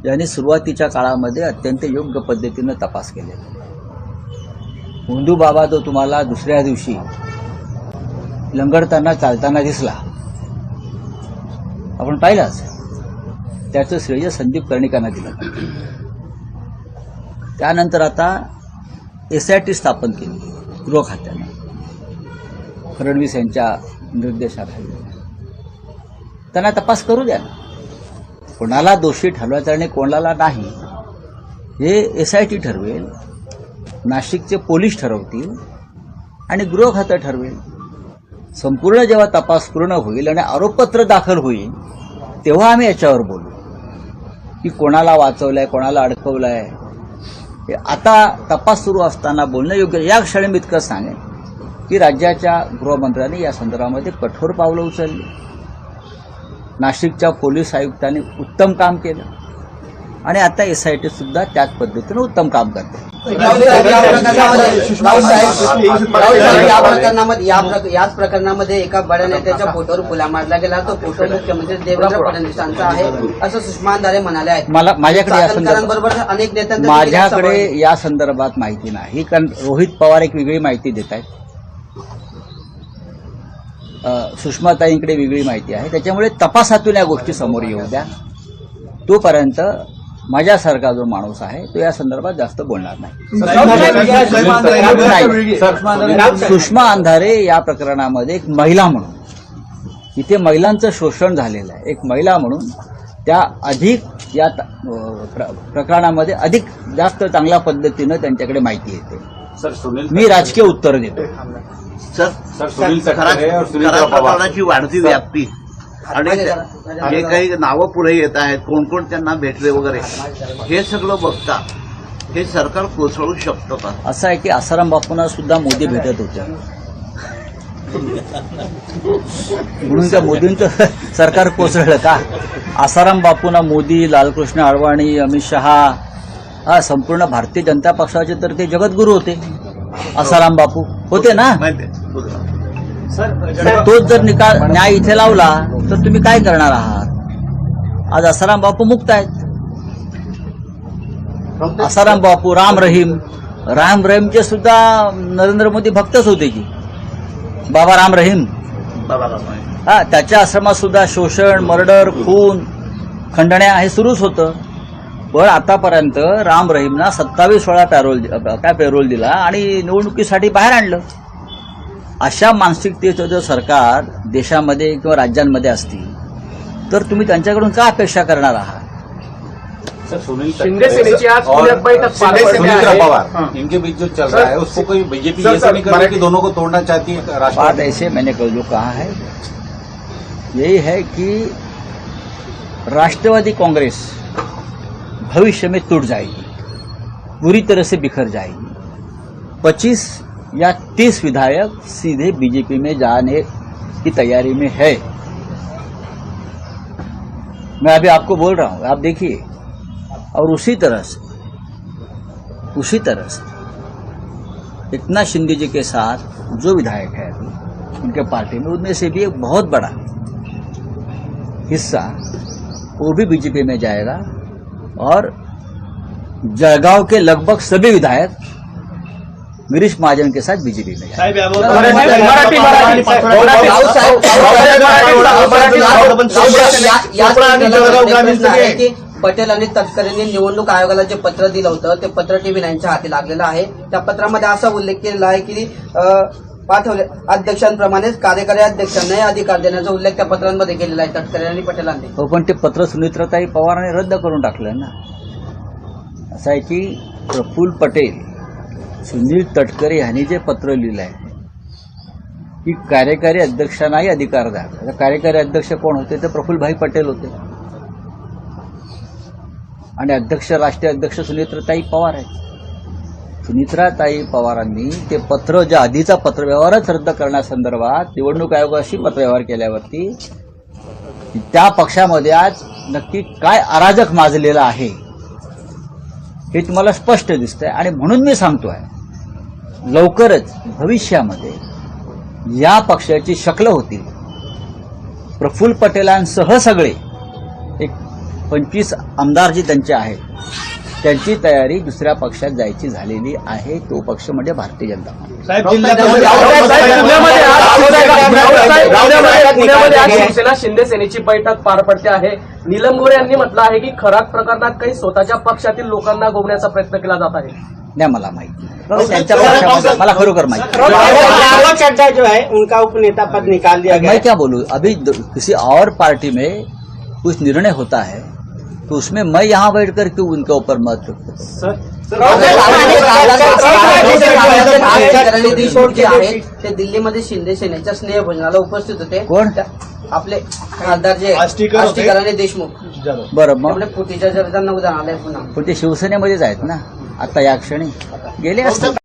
यांनी सुरुवातीच्या काळामध्ये अत्यंत योग्य पद्धतीनं तपास केलेला. हुंदू बाबा जो तुम्हाला दुसऱ्या दिवशी लंगडताना चालताना दिसला, आपण पाहिलाच, त्याचं श्रेय संदीप कर्णिकांना दिलं. त्यानंतर आता SIT स्थापन केली गृह खात्यानं, फडणवीस यांच्या निर्देशाखाली. त्यांना तपास करू द्या ना, कोणाला दोषी ठरवायचं आणि कोणाला नाही हे SIT ठरवेल, नाशिकचे पोलीस ठरवतील आणि गृह खातं ठरवेल. संपूर्ण जेव्हा तपास पूर्ण होईल आणि आरोपपत्र दाखल होईल तेव्हा आम्ही याच्यावर बोलू की कोणाला वाचवलंय, कोणाला अडकवलंय. आता तपास सुरू असताना बोलणं योग्य. या क्षणी मी इतकं सांगेन की राज्याच्या गृहमंत्र्यांनी या संदर्भामध्ये कठोर पावलं उचलली. नाशिकच्या पोलीस आयुक्तांनी उत्तम काम केलं आणि आता SIT सुद्धा त्याच पद्धतीनं उत्तम काम करते. याच प्रकरणामध्ये एका बड्या नेत्याच्या फोटोवर फुला मारला गेला. तो फोटो मुख्यमंत्री देवेंद्र फडणवीसांचा आहे असं सुषमा अंधारे म्हणाले आहेत. माझ्याकडे या संदर्भात माहिती नाही, कारण रोहित पवार एक वेगळी माहिती देत आहेत, सुषमाताईंकडे वेगळी माहिती आहे. त्याच्यामुळे तपासातून या गोष्टी समोर येऊ द्या. तोपर्यंत माझ्यासारखा जो माणूस आहे तो या संदर्भात जास्त बोलणार नाही. सुषमा अंधारे या प्रकरणामध्ये एक महिला म्हणून, इथे महिलांचं शोषण झालेलं आहे, एक महिला म्हणून त्या अधिक या प्रकरणामध्ये अधिक जास्त चांगल्या पद्धतीनं त्यांच्याकडे माहिती येते. मी राजकीय उत्तर देतो. प्रकरणाची वाढती व्याप्ती आणि जे काही नावं पुढे येत आहेत, कोण कोण त्यांना भेटले वगैरे, हे सगळं बघता हे सरकार कोसळू शकतं का? असं आहे की आसाराम बापूंना सुद्धा मोदी भेटत होते, म्हणून त्या मोदींचं सरकार कोसळलं का? आसाराम बापूंना मोदी, लालकृष्ण अडवाणी, अमित शहा, हा संपूर्ण भारतीय जनता पक्षाचे तर ते जगद्गुरू होते. आसाराम बापू होते ना. तोच जर न्याय इथे लावला तर तुम्ही काय करणार आहात? आज आसाराम बापू मुक्त आहेत. आसाराम बापू, राम रहीमचे सुद्धा नरेंद्र मोदी भक्तच होते की बाबा राम रहीम. हा, त्याच्या आश्रमात सुद्धा शोषण, मर्डर, खून, खंडण्या हे सुरूच होतं. पण आतापर्यंत राम रहीमना 27 वेळा पॅरोल दिला आणि निवडणुकीसाठी बाहेर आणलं. अशा मानसिकतेचं जर सरकार देशामध्ये किंवा राज्यांमध्ये असतील तर तुम्ही त्यांच्याकडून का अपेक्षा करणार आहात? शिंदे सेनेची आज पुण्यात बैठक पवार इनके बीच जो चल रहा है उसको कोई बीजेपी ऐसा नहीं कर रहा कि दोनों को तोड़ना चाहती है. बात ऐसे मैंने जो कहा है यही है कि राष्ट्रवादी कांग्रेस भविष्य में टूट जाएगी, पूरी तरह से बिखर जाएगी. 25 या 30 विधायक सीधे बीजेपी में जाने की तैयारी में है. मैं अभी आपको बोल रहा हूं, आप देखिए. और उसी तरह से एकनाथ शिंदे जी के साथ जो विधायक है उनके पार्टी में, उनमें से भी एक बहुत बड़ा हिस्सा वो भी बीजेपी में जाएगा और जळगांव के लगभग सभी विधायक गिरीश महाजन के साथ बीजेपी में जाएंगे. पटेल आणि तटकरेंनी निवडणूक आयोगाला जे पत्र दिलं होतं ते पत्र TV9च्या हाती लागलेलं आहे. त्या पत्रामध्ये असा उल्लेख केलेला आहे की पाठवले अध्यक्षांप्रमाणेच कार्यकारी अध्यक्षांनाही अधिकार देण्याचा उल्लेख त्या पत्रांमध्ये केलेला आहे तटकरे आणि पटेलांनी. हो, पण ते पत्र सुनेत्राताई पवारांनी रद्द करून टाकलं ना. असं आहे की प्रफुल्ल पटेल, सुनील तटकरे यांनी जे पत्र लिहिलं आहे की कार्यकारी अध्यक्षांनाही अधिकार द्या. कार्यकारी अध्यक्ष कोण होते? तर प्रफुल्लभाई पटेल होते आणि राष्ट्रीय अध्यक्ष सुनेत्राताई पवार आहेत. सुनेत्राताई पवारांनी ते पत्र, जे आधीचा पत्रव्यवहारच रद्द करण्यासंदर्भात निवडणूक आयोगाशी पत्रव्यवहार केल्यावरती त्या पक्षामध्ये आज नक्की काय अराजक माजलेला आहे हे तुम्हाला स्पष्ट दिसतंय. आणि म्हणून मी सांगतोय, लवकरच भविष्यामध्ये या पक्षाची शक्ल होती. प्रफुल्ल पटेलांसह सगळे एक 25 आमदार जे त्यांचे आहेत त्यांची तयारी दुसऱ्या पक्षात जायची झालेली आहे. तो पक्ष म्हणजे भारतीय जनता पार्टी. पुण्यामध्ये आज शिवसेना शिंदे सेनेची बैठक पार पडते आहे. नीलम गोरे यांनी म्हटलं आहे की खराब प्रकरणात काही स्वतःच्या पक्षातील लोकांना गोवण्याचा प्रयत्न केला जात आहे. नाही, मला माहिती नाही. त्यांच्या पक्षामध्ये मला खरोखर माहिती नाही. रावत चड्ढा जो है उनका उपनेता पद निकाल दिया गया मैं क्या बोलूं, अभी किसी और पार्टी में कुछ निर्णय होता है तो उसमें मैं यहाँ बैठ कर के उनके ऊपर मत देशमुख जे आहेत ते दिल्लीमध्ये शिंदे सेनेच्या स्नेहभोजनाला उपस्थित होते. कोण? आपले खासदार जे आष्टीकर देशमुख. बरं, मग त्यामुळे फुटीच्या चर्चांना उदाहरण आलंय पुन्हा. पण ते शिवसेनेमध्येच आहेत ना आता या क्षणी. गेले असते